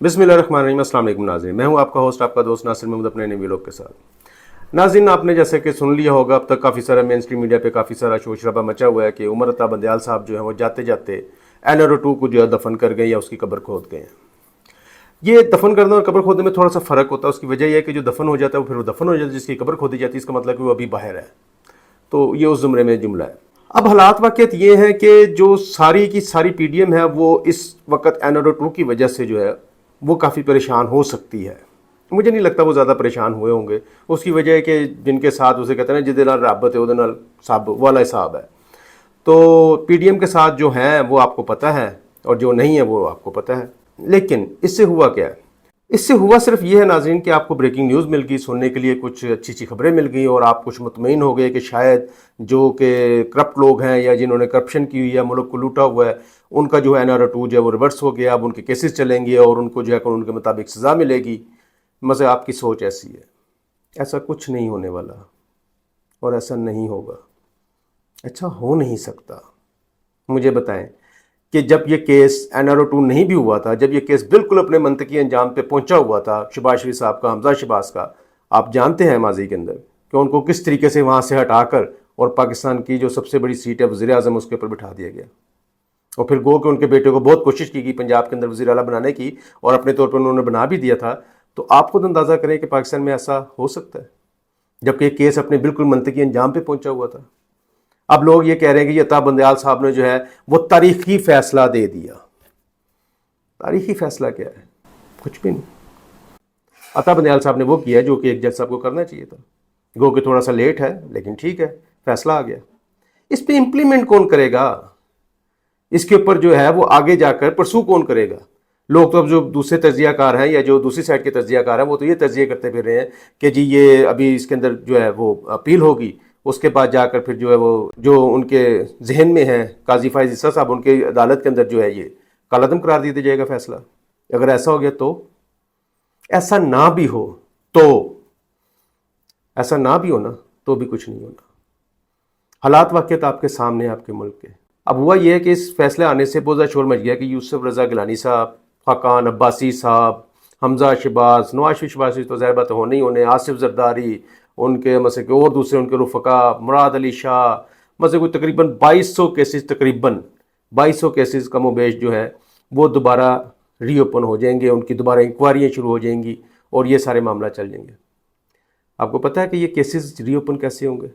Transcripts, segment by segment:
बिस्मिल्लाहिर्रहमानिर्रहीम। अस्सलाम वालेकुम नाज़रीन, मैं हूं आपका होस्ट, आपका दोस्त नासिर महमूद अपने नए व्लॉग के साथ। नाज़रीन, आपने जैसे कि सुन लिया होगा, अब तक काफ़ी सारा मेन स्ट्रीम मीडिया पे काफ़ी सारा शोर शराबा मचा हुआ है कि उमर अता बंदयाल साहब जो है वो जाते जाते NRO2 को जो है दफन कर गए या उसकी कब्र खोद गए हैं। ये दफन करना और कब्र खोदने में थोड़ा सा फ़र्क होता है। उसकी वजह यह है कि जो दफन हो जाता है वो फिर वो दफन हो जाता है, जिसकी कब्र खोदी जाती है इसका मतलब कि वो अभी बाहर है। तो ये उस जुमरे में जुमला है। अब हालात वाक़ियत ये है कि जो सारी की सारी PDM है वो इस वक्त NRO2 की वजह से जो है वो काफ़ी परेशान हो सकती है। मुझे नहीं लगता वो ज़्यादा परेशान हुए होंगे। उसकी वजह है कि जिनके साथ उसे कहते हैं ना, जिसके नाल रब्बत है उहदे नाल सब वाला हिसाब है। तो PDM के साथ जो हैं वो आपको पता है और जो नहीं है वो आपको पता है। लेकिन इससे हुआ क्या है? इससे हुआ सिर्फ ये है नाज़रीन कि आपको ब्रेकिंग न्यूज़ मिल गई, सुनने के लिए कुछ अच्छी अच्छी खबरें मिल गई और आप कुछ मुतमईन हो गए कि शायद जो कि करप्ट लोग हैं या जिन्होंने करप्शन की हुई है, मुल्क को लूटा हुआ है, उनका जो है NRO2 जो है वो रिवर्स हो गया। अब उनके केसेस चलेंगे और उनको जो है कानून के मुताबिक सज़ा मिलेगी। मज़े आपकी सोच ऐसी है। ऐसा कुछ नहीं होने वाला और ऐसा नहीं होगा, अच्छा हो नहीं सकता। मुझे बताएं कि जब ये केस NRO2 नहीं भी हुआ था, जब ये केस बिल्कुल अपने मंतकी अंजाम पे पहुंचा हुआ था, शहबाज शरीफ साहब का, हमजा शहबाज का, आप जानते हैं माजी के अंदर कि उनको किस तरीके से वहाँ से हटाकर और पाकिस्तान की जो सबसे बड़ी सीट है वज़ीर आज़म उसके ऊपर बिठा दिया गया। और फिर गो कि उनके बेटे को बहुत कोशिश की गई पंजाब के अंदर वज़ीर आला बनाने की और अपने तौर पर उन्होंने बना भी दिया था। तो आप खुद अंदाज़ा करें कि पाकिस्तान में ऐसा हो सकता है जबकि केस अपने बिल्कुल मंतकी अंजाम पे पहुंचा हुआ था। अब लोग ये कह रहे हैं कि ये अता बंदयाल साहब ने जो है वो तारीखी फैसला दे दिया। तारीखी फैसला क्या है? कुछ भी नहीं। अता बंदयाल साहब ने वो किया जो कि एक जज साहब को करना चाहिए था। गो कि थोड़ा सा लेट है लेकिन ठीक है, फैसला आ गया। इस पे इम्प्लीमेंट कौन करेगा? इसके ऊपर जो है वो आगे जाकर परसू कौन करेगा? लोग तो अब जो दूसरे तज्जियाकार हैं या जो दूसरी साइड के तज्जियाकार हैं वो तो ये तज्जिया करते फिर रहे हैं कि जी ये अभी इसके अंदर जो है वो अपील होगी, उसके बाद जाकर फिर जो है वो जो उनके जहन में है काजी फाइज ईसा साहब, उनके अदालत के अंदर जो है ये कालादम करार दिया जाएगा फैसला। अगर ऐसा हो गया तो, ऐसा ना भी हो तो, ऐसा ना भी हो ना तो भी कुछ नहीं होना। हालात वाक़ियत आपके सामने, आपके मुल्क के। अब हुआ ये है कि इस फैसले आने से बहुत ज़्यादा शोर मच गया कि यूसुफ रज़ा गिलानी साहब, खाकान अब्बासी साहब, हमजा शहबाज, नवाज शहबाज तो ज़ाहिर बात होने ही होने, आसिफ जरदारी, उनके मसे के और दूसरे उनके रुफ़का, मुराद अली शाह, मसे कोई तकरीबन 2200 केसेस, तकरीबन 2200 केसेस कम बेश जो है वो दोबारा रीओपन हो जाएंगे, उनकी दोबारा इंक्वायरियाँ शुरू हो जाएंगी और ये सारे मामला चल जाएंगे। आपको पता है कि ये केसेस रीओपन कैसे होंगे?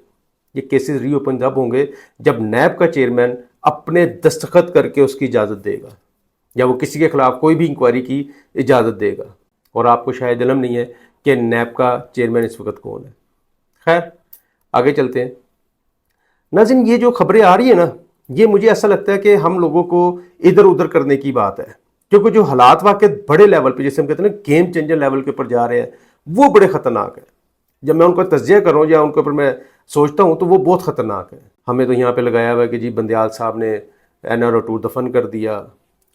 ये केसेस रीओपन जब होंगे जब नैब का चेयरमैन अपने दस्तखत करके उसकी इजाज़त देगा या वो किसी के खिलाफ कोई भी इंक्वायरी की इजाज़त देगा। और आपको शायद इल्म नहीं है कि नैब का चेयरमैन इस वक्त कौन है। खैर आगे चलते हैं नाज़रीन। ये जो खबरें आ रही है ना, ये मुझे ऐसा लगता है कि हम लोगों को इधर उधर करने की बात है, क्योंकि जो हालात वाक़ई बड़े लेवल पे, जैसे हम कहते हैं ना गेम चेंजर लेवल के ऊपर जा रहे हैं, वो बड़े ख़तरनाक है। जब मैं उनका तज्जिया कर रहा हूँ या उनके ऊपर मैं सोचता हूँ तो वो बहुत ख़तरनाक है। हमें तो यहाँ पे लगाया हुआ है कि जी बंदयाल साहब ने NRO2 दफन कर दिया,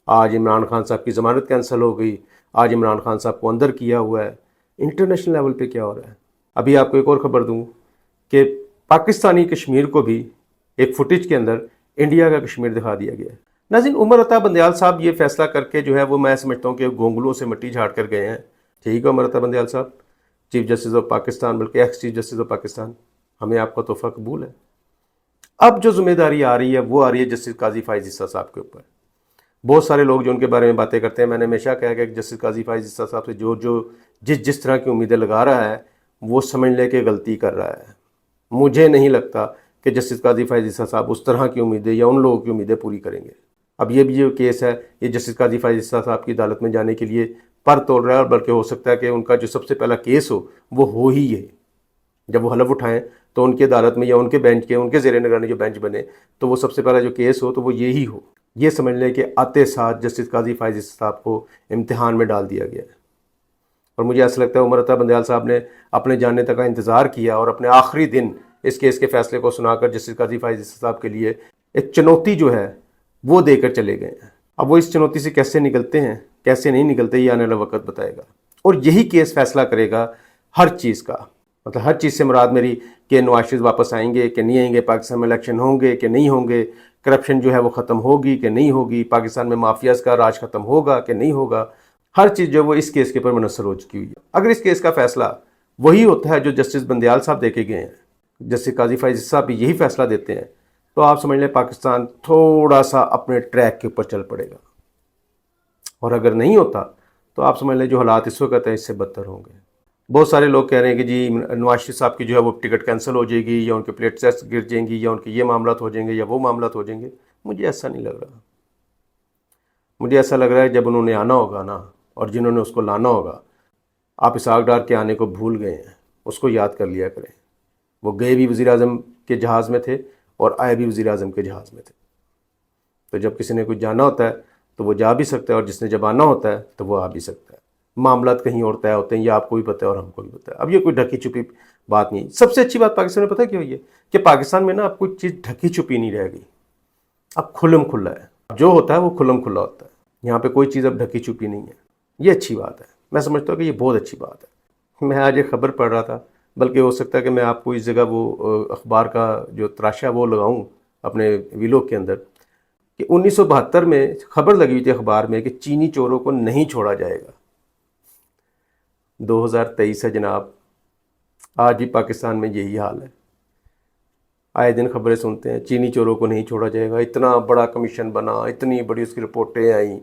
आज इमरान खान साहब की ज़मानत कैंसिल हो गई, आज इमरान खान साहब को अंदर किया हुआ है। इंटरनेशनल लेवल पे क्या हो रहा है? अभी आपको एक और ख़बर दूँ कि पाकिस्तानी कश्मीर को भी एक फुटेज के अंदर इंडिया का कश्मीर दिखा दिया गया है। नाज़रीन, उमर अता बंदयाल साहब ये फैसला करके जो है वो मैं समझता हूँ कि गोंगलों से मिट्टी झाड़ कर गए हैं। ठीक है उमर अता बंदयाल साहब, चीफ जस्टिस ऑफ पाकिस्तान, बल्कि ex chief justice of Pakistan, हमें आपका तोहफा कबूल है। अब जो जिम्मेदारी आ रही है वो आ रही है जस्टिस काजी फाइज ईसा साहब के ऊपर। बहुत सारे लोग जो उनके बारे में बातें करते हैं, मैंने हमेशा कहा कि जस्टिस काजी फाइज ईसा साहब से जो जिस तरह की उम्मीदें लगा रहा है वो समझ ले के गलती कर रहा है। मुझे नहीं लगता कि जस्टिस काजी फाइज ईसा साहब उस तरह की उम्मीदें या उन लोगों की उम्मीदें पूरी करेंगे। अब ये भी जो केस है ये जस्टिस काजी फाइज ईसा साहब की अदालत में जाने के लिए पर तोड़ रहा है, और बल्कि हो सकता है कि उनका जो सबसे पहला केस हो ही है। जब वो हलफ उठाएं तो उनकी अदालत में या उनके बेंच के, उनके ज़ेरे निगरानी जो बेंच बने, तो वो सबसे पहला जो केस हो तो वो यही हो। ये समझ लें कि आते साथ जस्टिस काजी फाइज ईसा साहब को इम्तिहान में डाल दिया गया है। और मुझे ऐसा लगता है उमर अता बंदयाल साहब ने अपने जाने तक का इंतज़ार किया और अपने आखिरी दिन इस केस के फैसले को सुनाकर जस्टिस काजी फाइज ईसा साहब के लिए एक चुनौती जो है वो देकर चले गए हैं। अब वो इस चुनौती से कैसे निकलते हैं, कैसे नहीं निकलते, ये आने वाला वक्त बताएगा। और यही केस फैसला करेगा हर चीज़ का। मतलब हर चीज़ से मुराद मेरी कि नवाज शरीफ वापस आएंगे कि नहीं आएंगे, पाकिस्तान में इलेक्शन होंगे कि नहीं होंगे, करप्शन जो है वो ख़त्म होगी कि नहीं होगी, पाकिस्तान में माफियाज़ का राज ख़त्म होगा कि नहीं होगा। ہر چیز جو وہ اس کیس کے اوپر منحصر ہو چکی ہوئی ہے۔ اگر اس کیس کا فیصلہ وہی ہوتا ہے جو جسٹس بندیال صاحب دے کے گئے ہیں، جسٹس قاضی فائز صاحب بھی یہی فیصلہ دیتے ہیں، تو آپ سمجھ لیں پاکستان تھوڑا سا اپنے ٹریک کے اوپر چل پڑے گا، اور اگر نہیں ہوتا تو آپ سمجھ لیں جو حالات اس وقت ہیں اس سے بدتر ہوں گے۔ بہت سارے لوگ کہہ رہے ہیں کہ جی نواز شریف صاحب کی جو ہے وہ ٹکٹ کینسل ہو جائے گی، یا ان کے پلیٹ ٹیسٹ گر جائیں گی، یا ان کے یہ معاملات ہو جائیں گے، یا وہ معاملات ہو جائیں گے۔ مجھے ایسا نہیں لگ رہا۔ مجھے ایسا لگ رہا ہے جب انہوں نے آنا ہوگا نا، اور جنہوں نے اس کو لانا ہوگا، آپ اسحاق ڈار کے آنے کو بھول گئے ہیں، اس کو یاد کر لیا کریں۔ وہ گئے بھی وزیر اعظم کے جہاز میں تھے اور آئے بھی وزیر اعظم کے جہاز میں تھے۔ تو جب کسی نے کچھ جانا ہوتا ہے تو وہ جا بھی سکتا ہے، اور جس نے جب آنا ہوتا ہے تو وہ آ بھی سکتا ہے۔ معاملات کہیں اور طے ہوتے ہیں، یہ آپ کو بھی پتہ ہے اور ہم کو بھی پتہ ہے۔ اب یہ کوئی ڈھکی چھپی بات نہیں۔ سب سے اچھی بات پاکستان میں پتہ کیا ہوئی ہے کہ پاکستان میں نا اب کوئی چیز ڈھکی چھپی نہیں رہ گئی، اب کھلم کھلا ہے۔ جو ہوتا ہے وہ کھلم کھلا ہوتا ہے، یہاں پہ کوئی چیز اب ڈھکی چھپی نہیں ہے۔ یہ اچھی بات ہے، میں سمجھتا ہوں کہ یہ بہت اچھی بات ہے۔ میں آج ایک خبر پڑھ رہا تھا، بلکہ ہو سکتا ہے کہ میں آپ کو اس جگہ وہ اخبار کا جو تراشا وہ لگاؤں اپنے ویلوگ کے اندر، کہ 1972 میں خبر لگی ہوئی تھی اخبار میں کہ چینی چوروں کو نہیں چھوڑا جائے گا۔ 2023 ہے جناب، آج بھی پاکستان میں یہی حال ہے۔ آئے دن خبریں سنتے ہیں چینی چوروں کو نہیں چھوڑا جائے گا، اتنا بڑا کمیشن بنا، اتنی بڑی اس کی رپورٹیں آئیں،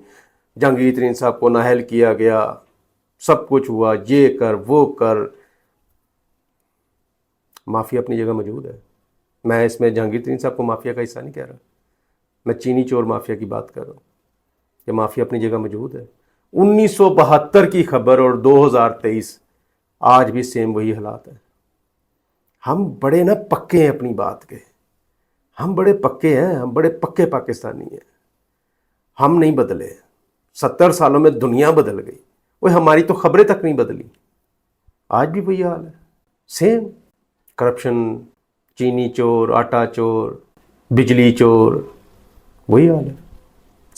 جہانگیر ترین صاحب کو نااہل کیا گیا، سب کچھ ہوا، یہ کر وہ کر۔ مافیا اپنی جگہ موجود ہے، میں اس میں جہانگیر ترین صاحب کو مافیا کا حصہ نہیں کہہ رہا، میں چینی چور مافیا کی بات کر رہا ہوں کہ مافیا اپنی جگہ موجود ہے۔ 1972 کی خبر اور 2023 آج بھی سیم وہی حالات ہیں۔ ہم بڑے نا پکے ہیں اپنی بات کے، ہم بڑے پکے ہیں، ہم بڑے پکے پاکستانی ہیں، ہم نہیں بدلے۔ 70 سالوں میں دنیا بدل گئی، وہ ہماری تو خبریں تک نہیں بدلی، آج بھی وہی حال ہے، سیم۔ کرپشن، چینی چور، آٹا چور، بجلی چور، وہی حال ہے،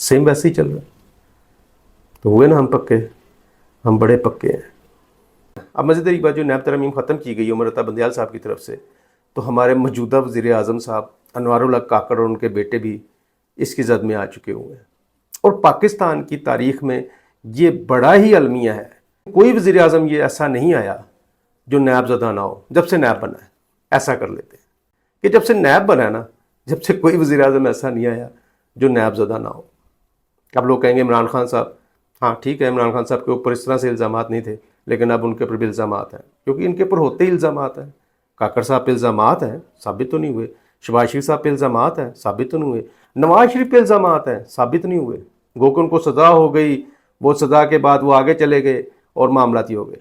سیم ویسے ہی چل رہا ہے۔ تو ہوئے نا ہم پکے، ہم بڑے پکے ہیں۔ اب مزیدار ایک بات، جو نیب ترمیم ختم کی گئی عمر عطا بندیال صاحب کی طرف سے، تو ہمارے موجودہ وزیر اعظم صاحب انوار الحق کاکڑ اور ان کے بیٹے بھی اس کی زد میں آ چکے ہوئے ہیں، اور پاکستان کی تاریخ میں یہ بڑا ہی المیہ ہے۔ کوئی وزیر اعظم یہ ایسا نہیں آیا جو نیب زدہ نہ ہو۔ جب سے نیب بنا ہے ایسا کر لیتے ہیں کہ جب سے نیب بنا ہے نا، جب سے کوئی وزیر اعظم ایسا نہیں آیا جو نیب زدہ نہ ہو۔ اب لوگ کہیں گے عمران خان صاحب، ہاں ٹھیک ہے، عمران خان صاحب کے اوپر اس طرح سے الزامات نہیں تھے، لیکن اب ان کے اوپر بھی الزامات ہیں، کیونکہ ان کے اوپر ہوتے ہی الزامات ہیں۔ کاکڑ صاحب پہ الزامات ہیں، ثابت تو نہیں ہوئے۔ شہباز شریف صاحب پہ الزامات ہیں، ثابت تو نہیں ہوئے۔ نواز شریف پہ الزامات ہیں، ثابت نہیں ہوئے۔ گو کہ ان کو سزا ہو گئی، وہ سزا کے بعد وہ آگے چلے گئے اور معاملاتی ہو گئے۔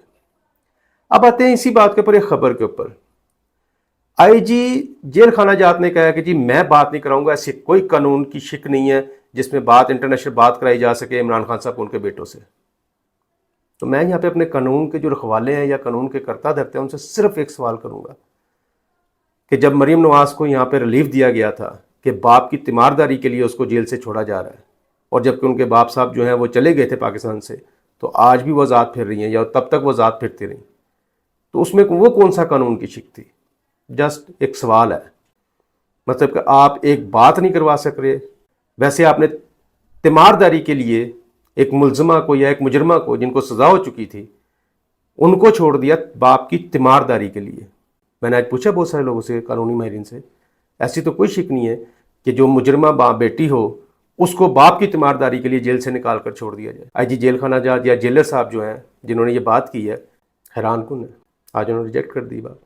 اب آتے ہیں اسی بات کے اوپر ایک خبر کے اوپر۔ آئی جی جیل خانہ جات نے کہا کہ جی میں بات نہیں کراؤں گا، ایسی کوئی قانون کی شک نہیں ہے جس میں بات انٹرنیشنل بات کرائی جا سکے عمران خان صاحب کو ان کے بیٹوں سے۔ تو میں یہاں پہ اپنے قانون کے جو رکھوالے ہیں یا قانون کے کرتا دھرتے ہیں ان سے صرف ایک سوال کروں گا کہ جب مریم نواز کو یہاں پہ ریلیف دیا گیا تھا کہ باپ کی تیمارداری کے لیے اس کو جیل سے چھوڑا جا رہا ہے، اور جبکہ ان کے باپ صاحب جو ہیں وہ چلے گئے تھے پاکستان سے، تو آج بھی وہ ذات پھر رہی ہیں یا تب تک وہ ذات پھرتی رہیں، تو اس میں وہ کون سا قانون کی شک تھی؟ جسٹ ایک سوال ہے، مطلب کہ آپ ایک بات نہیں کروا سک رہے۔ ویسے آپ نے تیمارداری کے لیے ایک ملزمہ کو یا ایک مجرمہ کو جن کو سزا ہو چکی تھی ان کو چھوڑ دیا باپ کی تیمارداری کے لیے۔ میں نے آج پوچھا بہت سارے لوگوں سے، قانونی ماہرین سے، ایسی تو کوئی شک نہیں ہے کہ جو مجرمہ باپ بیٹی ہو اس کو باپ کی تیمارداری کے لیے جیل سے نکال کر چھوڑ دیا جائے۔ آئی جی جیل خانہ جات یا جیلر صاحب جو ہیں جنہوں نے یہ بات کی ہے، حیران کن ہے، آج انہوں نے ریجیکٹ کر دی بات۔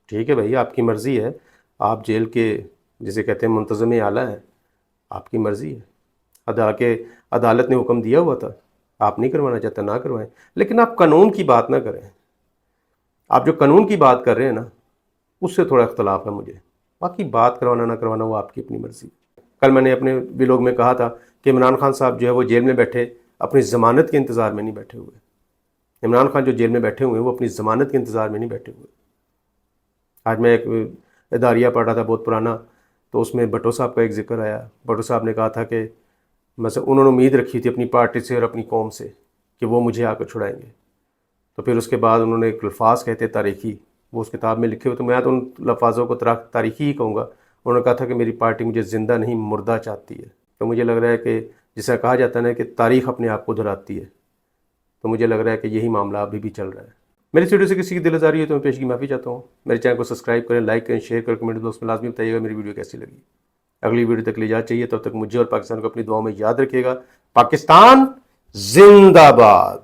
ٹھیک ہے بھائی، آپ کی مرضی ہے، آپ جیل کے جسے کہتے ہیں منتظم اعلیٰ ہیں، آپ کی مرضی ہے، عدالت نے حکم دیا ہوا تھا، آپ نہیں کروانا چاہتے نہ کروائیں، لیکن آپ قانون کی بات نہ کریں۔ آپ جو قانون کی بات کر رہے ہیں نا اس سے تھوڑا اختلاف ہے مجھے، باقی بات کروانا نہ کروانا وہ آپ کی اپنی مرضی۔ کل میں نے اپنے ویلوگ میں کہا تھا کہ عمران خان صاحب جو ہے وہ جیل میں بیٹھے اپنی ضمانت کے انتظار میں نہیں بیٹھے ہوئے۔ عمران خان جو جیل میں بیٹھے ہوئے ہیں وہ اپنی ضمانت کے انتظار میں نہیں بیٹھے ہوئے۔ آج میں ایک اداریہ پڑھ رہا تھا بہت پرانا، تو اس میں بھٹو صاحب کا ایک ذکر آیا۔ بھٹو صاحب نے کہا تھا کہ مثلا انہوں نے امید رکھی تھی اپنی پارٹی سے اور اپنی قوم سے کہ وہ مجھے آ کر چھڑائیں گے، تو پھر اس کے بعد انہوں نے ایک الفاظ کہتے تاریخی، وہ اس کتاب میں لکھے ہوئے، تو میں تو ان لفاظوں کو تاریخی ہی کہوں گا۔ انہوں نے کہا تھا کہ میری پارٹی مجھے زندہ نہیں مردہ چاہتی ہے۔ تو مجھے لگ رہا ہے کہ جسے کہا جاتا ہے نا کہ تاریخ اپنے آپ کو دہراتی ہے، تو مجھے لگ رہا ہے کہ یہی معاملہ ابھی بھی چل رہا ہے. میری ویڈیو سے کسی کی دل آزاری ہے تو میں پیش کی معافی چاہتا ہوں. میرے چینل کو سبسکرائب کریں، لائک کریں، شیئر کریں، کمنٹ دوست میں لازمی بتائیے گا میری ویڈیو کیسی لگی. اگلی ویڈیو تک لے جا چاہیے، تب تک مجھے اور پاکستان کو اپنی دعاؤں میں یاد رکھیے گا. پاکستان زندہ باد.